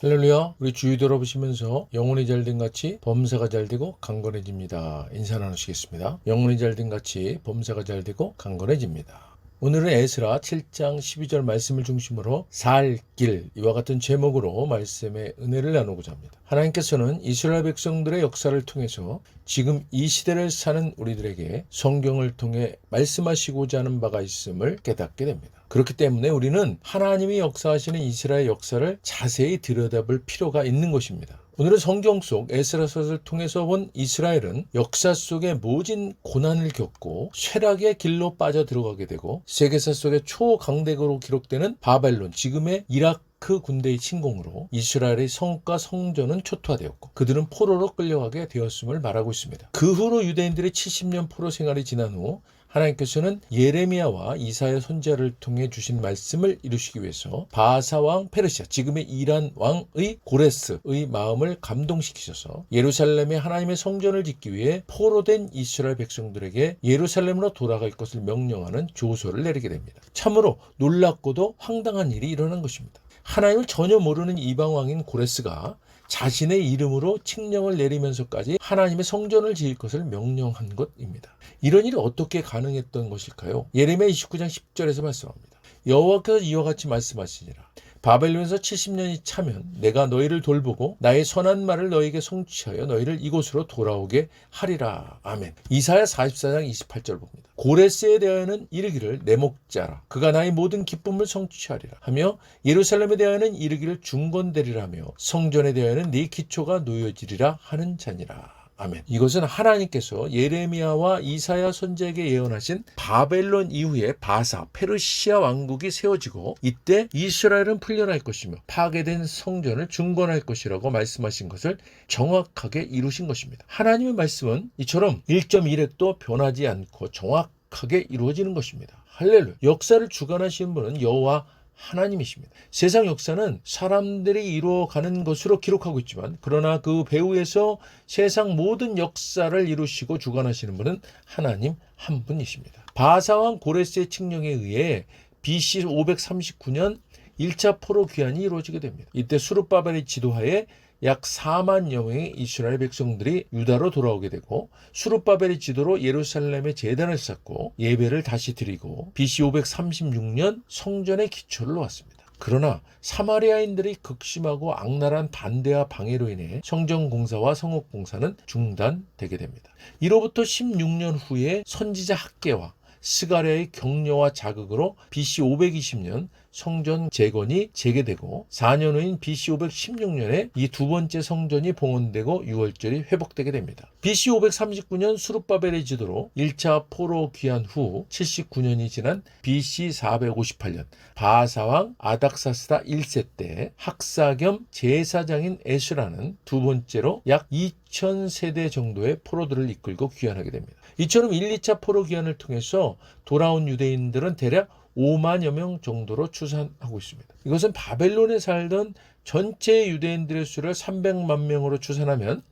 할렐루야. 우리 주위 돌아보시면서 영혼이 잘된 같이 범사가 잘되고 강건해집니다. 인사 나누시겠습니다. 영혼이 잘된 같이 범사가 잘되고 강건해집니다. 오늘은 에스라 7장 12절 말씀을 중심으로 살 길, 이와 같은 제목으로 말씀의 은혜를 나누고자 합니다. 하나님께서는 이스라엘 백성들의 역사를 통해서 지금 이 시대를 사는 우리들에게 성경을 통해 말씀하시고자 하는 바가 있음을 깨닫게 됩니다. 그렇기 때문에 우리는 하나님이 역사하시는 이스라엘 역사를 자세히 들여다볼 필요가 있는 것입니다. 오늘은 성경 속 에스라서를 통해서 본 이스라엘은 역사 속에 모진 고난을 겪고 쇠락의 길로 빠져 들어가게 되고 세계사 속의 초강대국으로 기록되는 바벨론, 지금의 이라크 군대의 침공으로 이스라엘의 성과 성전은 초토화되었고 그들은 포로로 끌려가게 되었음을 말하고 있습니다. 그 후로 유대인들의 70년 포로 생활이 지난 후 하나님께서는 예레미야와 이사야 선지자를 통해 주신 말씀을 이루시기 위해서 바하사 왕 페르시아, 지금의 이란 왕의 고레스의 마음을 감동시키셔서 예루살렘에 하나님의 성전을 짓기 위해 포로된 이스라엘 백성들에게 예루살렘으로 돌아갈 것을 명령하는 조서를 내리게 됩니다. 참으로 놀랍고도 황당한 일이 일어난 것입니다. 하나님을 전혀 모르는 이방 왕인 고레스가 자신의 이름으로 칙령을 내리면서까지 하나님의 성전을 지을 것을 명령한 것입니다. 이런 일이 어떻게 가능했던 것일까요? 예레미야 29장 10절에서 말씀합니다. 여호와께서 이와 같이 말씀하시니라. 바벨론에서 70년이 차면 내가 너희를 돌보고 나의 선한 말을 너희에게 성취하여 너희를 이곳으로 돌아오게 하리라. 아멘. 이사야 44장 28절 봅니다. 고레스에 대하여는 이르기를 내 목자라. 그가 나의 모든 기쁨을 성취하리라 하며 예루살렘에 대하여는 이르기를 중건되리라 하며 성전에 대하여는 네 기초가 놓여지리라 하는 자니라. 아멘. 이것은 하나님께서 예레미야와 이사야 선지자에게 예언하신 바벨론 이후에 바사, 페르시아 왕국이 세워지고 이때 이스라엘은 풀려날 것이며 파괴된 성전을 중건할 것이라고 말씀하신 것을 정확하게 이루신 것입니다. 하나님의 말씀은 이처럼 1.1획도 변하지 않고 정확하게 이루어지는 것입니다. 할렐루야. 역사를 주관하시는 분은 여호와 하나님이십니다. 세상 역사는 사람들이 이루어가는 것으로 기록하고 있지만 그러나 그 배후에서 세상 모든 역사를 이루시고 주관하시는 분은 하나님 한 분이십니다. 바하사왕 고레스의 칙령에 의해 BC 539년 1차 포로 귀환이 이루어지게 됩니다. 이때 수르바벨의 지도하에 약 4만여 명의 이스라엘 백성들이 유다로 돌아오게 되고 수르바벨의 지도로 예루살렘에 제단을 쌓고 예배를 다시 드리고 BC 536년 성전의 기초를 놓았습니다. 그러나 사마리아인들이 극심하고 악랄한 반대와 방해로 인해 성전 공사와 성읍 공사는 중단되게 됩니다. 이로부터 16년 후에 선지자 학개와 스가랴의 격려와 자극으로 BC 520년 성전 재건이 재개되고 4년 후인 BC 516년에 이 두 번째 성전이 봉헌되고 유월절이 회복되게 됩니다. BC 539년 수르바벨의 지도로 1차 포로 귀환 후 79년이 지난 BC 458년 바하사왕 아닥사스다 1세 때 학사 겸 제사장인 에스라는 두 번째로 약 2000세대 정도의 포로들을 이끌고 귀환하게 됩니다. 이처럼 1, 2차 포로 귀환을 통해서 돌아온 유대인들은 대략 5만여 명 정도로 추산하고 있습니다. 이것은 바벨론에 살던 전체 유대인들의 수를 300만 명으로 추산하면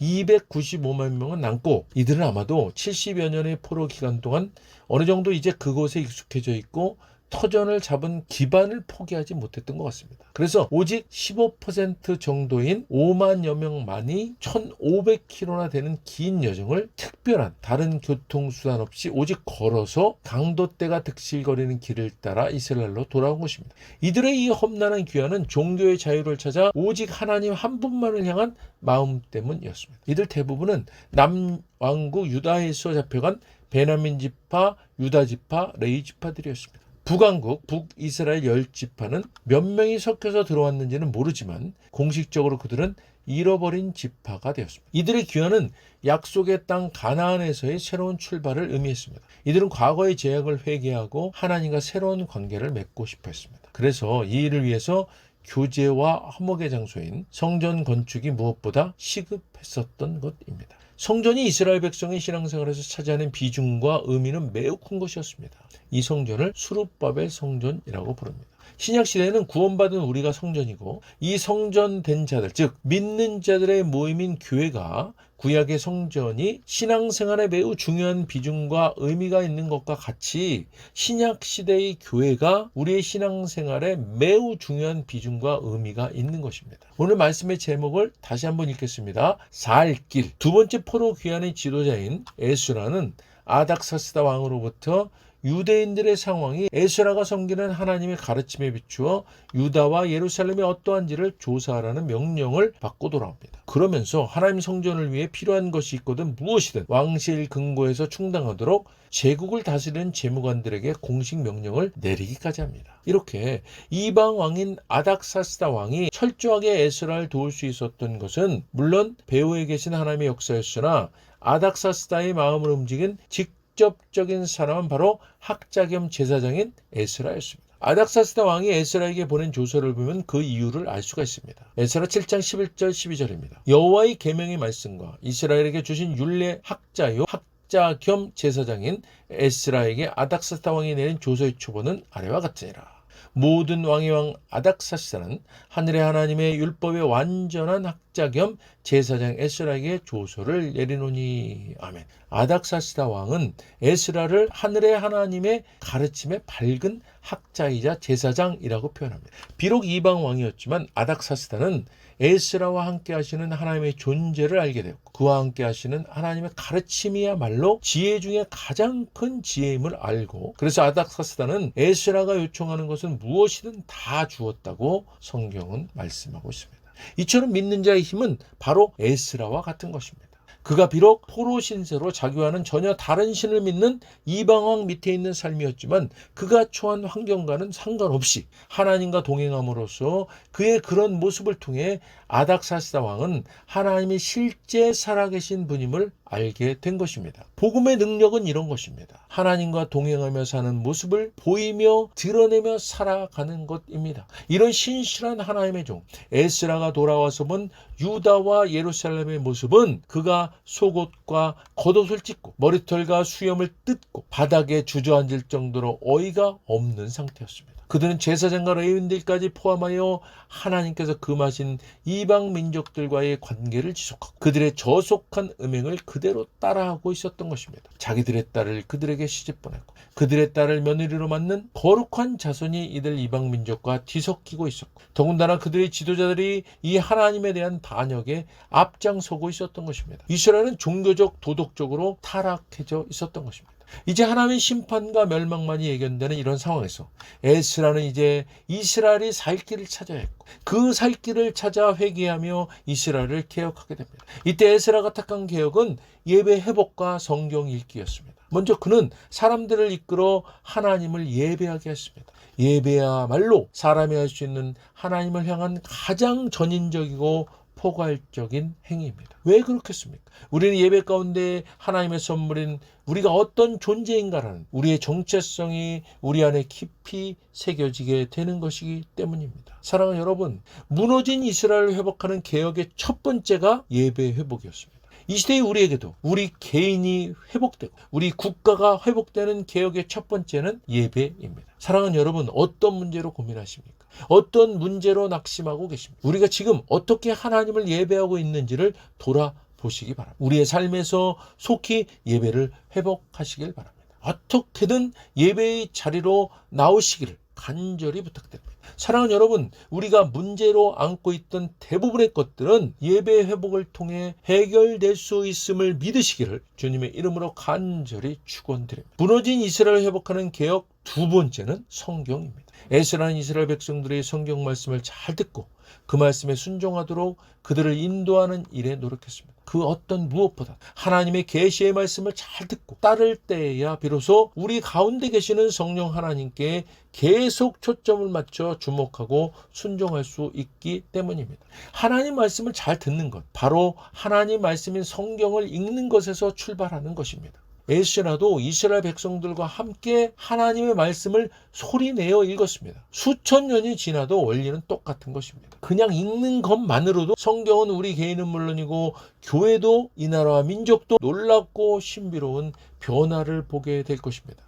295만 명은 남고 이들은 아마도 70여 년의 포로 기간 동안 어느 정도 이제 그곳에 익숙해져 있고 터전을 잡은 기반을 포기하지 못했던 것 같습니다. 그래서 오직 15% 정도인 5만여 명만이 1500km나 되는 긴 여정을 특별한 다른 교통수단 없이 오직 걸어서 강도떼가 득실거리는 길을 따라 이스라엘로 돌아온 것입니다. 이들의 이 험난한 귀환은 종교의 자유를 찾아 오직 하나님 한 분만을 향한 마음 때문이었습니다. 이들 대부분은 남왕국 유다에서 잡혀간 베냐민 지파, 유다 지파, 레위 지파들이었습니다. 북왕국, 북이스라엘 10지파는 몇 명이 섞여서 들어왔는지는 모르지만 공식적으로 그들은 잃어버린 지파가 되었습니다. 이들의 귀환은 약속의 땅 가나안에서의 새로운 출발을 의미했습니다. 이들은 과거의 죄악을 회개하고 하나님과 새로운 관계를 맺고 싶어 했습니다. 그래서 이 일을 위해서 교제와 화목의 장소인 성전 건축이 무엇보다 시급했었던 것입니다. 성전이 이스라엘 백성의 신앙생활에서 차지하는 비중과 의미는 매우 큰 것이었습니다. 이 성전을 수르바벨 성전이라고 부릅니다. 신약 시대에는 구원받은 우리가 성전이고 이 성전된 자들, 즉 믿는 자들의 모임인 교회가 구약의 성전이 신앙생활에 매우 중요한 비중과 의미가 있는 것과 같이 신약 시대의 교회가 우리의 신앙생활에 매우 중요한 비중과 의미가 있는 것입니다. 오늘 말씀의 제목을 다시 한번 읽겠습니다. 살 길. 두 번째 포로 귀환의 지도자인 에스라는 아닥사스다 왕으로부터 유대인들의 상황이 에스라가 섬기는 하나님의 가르침에 비추어 유다와 예루살렘이 어떠한지를 조사하라는 명령을 받고 돌아옵니다. 그러면서 하나님 성전을 위해 필요한 것이 있거든 무엇이든 왕실 근고에서 충당하도록 제국을 다스리는 재무관들에게 공식 명령을 내리기까지 합니다. 이렇게 이방 왕인 아닥사스다 왕이 철저하게 에스라를 도울 수 있었던 것은 물론 배후에 계신 하나님의 역사였으나 아닥사스다의 마음을 움직인 직접적인 사람은 바로 학자 겸 제사장인 에스라였습니다. 아닥사스다 왕이 에스라에게 보낸 조서를 보면 그 이유를 알 수가 있습니다. 에스라 7장 11절 12절입니다. 여호와의 계명의 말씀과 이스라엘에게 주신 율례 학자요 학자 겸 제사장인 에스라에게 아닥사스다 왕이 내린 조서의 초본은 아래와 같으니라. 모든 왕의 왕 아닥사스다는 하늘의 하나님의 율법의 완전한 학자 겸 제사장 에스라에게 조서를 내리노니. 아멘. 아닥사스다 왕은 에스라를 하늘의 하나님의 가르침에 밝은 학자이자 제사장이라고 표현합니다. 비록 이방 왕이었지만 아닥사스다는 에스라와 함께 하시는 하나님의 존재를 알게 되었고 그와 함께 하시는 하나님의 가르침이야말로 지혜 중에 가장 큰 지혜임을 알고 그래서 아닥사스다는 에스라가 요청하는 것은 무엇이든 다 주었다고 성경은 말씀하고 있습니다. 이처럼 믿는 자의 힘은 바로 에스라와 같은 것입니다. 그가 비록 포로 신세로 자기와는 전혀 다른 신을 믿는 이방왕 밑에 있는 삶이었지만 그가 처한 환경과는 상관없이 하나님과 동행함으로써 그의 그런 모습을 통해 아닥사스다 왕은 하나님이 실제 살아계신 분임을 알게 된 것입니다. 복음의 능력은 이런 것입니다. 하나님과 동행하며 사는 모습을 보이며 드러내며 살아가는 것입니다. 이런 신실한 하나님의 종 에스라가 돌아와서 본 유다와 예루살렘의 모습은 그가 속옷과 겉옷을 찢고 머리털과 수염을 뜯고 바닥에 주저앉을 정도로 어이가 없는 상태였습니다. 그들은 제사장과 레위인들까지 포함하여 하나님께서 금하신 이방 민족들과의 관계를 지속하고 그들의 저속한 음행을 그대로 따라하고 있었던 것입니다. 자기들의 딸을 그들에게 시집 보냈고 그들의 딸을 며느리로 맞는 거룩한 자손이 이들 이방 민족과 뒤섞이고 있었고 더군다나 그들의 지도자들이 이 하나님에 대한 반역에 앞장서고 있었던 것입니다. 이스라엘은 종교적 도덕적으로 타락해져 있었던 것입니다. 이제 하나님의 심판과 멸망만이 예견되는 이런 상황에서 에스라는 이제 이스라엘이 살 길을 찾아야 했고 그 살 길을 찾아 회개하며 이스라엘을 개혁하게 됩니다. 이때 에스라가 택한 개혁은 예배 회복과 성경 읽기였습니다. 먼저 그는 사람들을 이끌어 하나님을 예배하게 했습니다. 예배야말로 사람이 할 수 있는 하나님을 향한 가장 전인적이고 포괄적인 행위입니다. 왜 그렇겠습니까? 우리는 예배 가운데 하나님의 선물인 우리가 어떤 존재인가라는 우리의 정체성이 우리 안에 깊이 새겨지게 되는 것이기 때문입니다. 사랑하는 여러분, 무너진 이스라엘을 회복하는 개혁의 첫 번째가 예배 회복이었습니다. 이 시대의 우리에게도 우리 개인이 회복되고 우리 국가가 회복되는 개혁의 첫 번째는 예배입니다. 사랑하는 여러분, 어떤 문제로 고민하십니까? 어떤 문제로 낙심하고 계십니까? 우리가 지금 어떻게 하나님을 예배하고 있는지를 돌아보시기 바랍니다. 우리의 삶에서 속히 예배를 회복하시길 바랍니다. 어떻게든 예배의 자리로 나오시기를 간절히 부탁드립니다. 사랑하는 여러분, 우리가 문제로 안고 있던 대부분의 것들은 예배 회복을 통해 해결될 수 있음을 믿으시기를 주님의 이름으로 간절히 축원드립니다. 무너진 이스라엘을 회복하는 개혁 두 번째는 성경입니다. 에스라는 이스라엘 백성들의 성경 말씀을 잘 듣고 그 말씀에 순종하도록 그들을 인도하는 일에 노력했습니다. 그 어떤 무엇보다 하나님의 계시의 말씀을 잘 듣고 따를 때에야 비로소 우리 가운데 계시는 성령 하나님께 계속 초점을 맞춰 주목하고 순종할 수 있기 때문입니다. 하나님 말씀을 잘 듣는 것, 바로 하나님 말씀인 성경을 읽는 것에서 출발하는 것입니다. 에스라도 이스라엘 백성들과 함께 하나님의 말씀을 소리내어 읽었습니다. 수천 년이 지나도 원리는 똑같은 것입니다. 그냥 읽는 것만으로도 성경은 우리 개인은 물론이고 교회도 이 나라와 민족도 놀랍고 신비로운 변화를 보게 될 것입니다.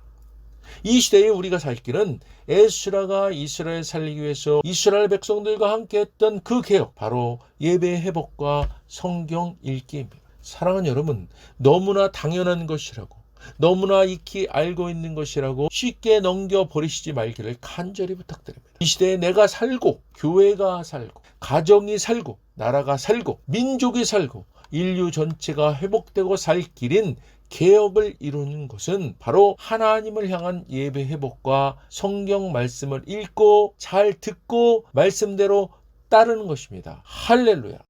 이 시대에 우리가 살 길은 에스라가 이스라엘 살리기 위해서 이스라엘 백성들과 함께 했던 그 개혁, 바로 예배 회복과 성경 읽기입니다. 사랑하는 여러분, 너무나 당연한 것이라고, 너무나 익히 알고 있는 것이라고 쉽게 넘겨버리시지 말기를 간절히 부탁드립니다. 이 시대에 내가 살고, 교회가 살고, 가정이 살고, 나라가 살고, 민족이 살고, 인류 전체가 회복되고 살 길인 개혁을 이루는 것은 바로 하나님을 향한 예배 회복과 성경 말씀을 읽고 잘 듣고 말씀대로 따르는 것입니다. 할렐루야.